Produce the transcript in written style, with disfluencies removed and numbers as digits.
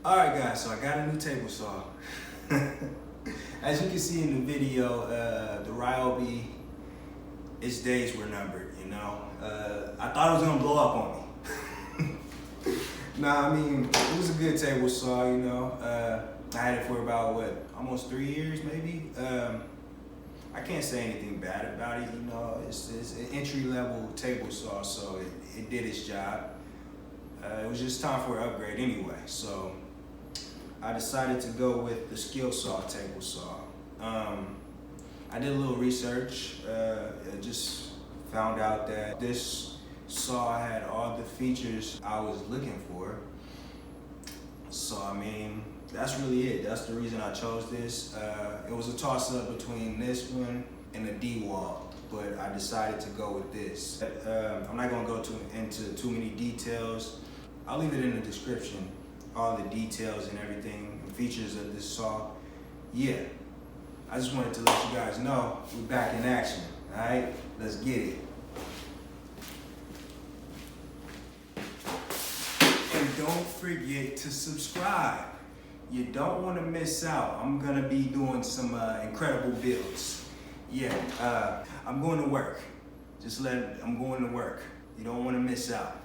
All right, guys, so I got a new table saw. As you can see in the video, the Ryobi, its days were numbered, you know. I thought it was gonna blow up on me. Nah, I mean, it was a good table saw, you know. I had it for about, almost 3 years, maybe. I can't say anything bad about it, you know. It's an entry-level table saw, so it did its job. It was just time for an upgrade anyway, so I decided to go with the Skilsaw table saw. I did a little research, just found out that this saw had all the features I was looking for. So I mean, that's really it. That's the reason I chose this. It was a toss-up between this one and the D-wall, but I decided to go with this. I'm not gonna go into too many details. I'll leave it in the description, all the details and everything, and features of this saw. Yeah, I just wanted to let you guys know we're back in action, all right? Let's get it. And don't forget to subscribe. You don't want to miss out. I'm gonna be doing some incredible builds. Yeah, I'm going to work. I'm going to work. You don't want to miss out.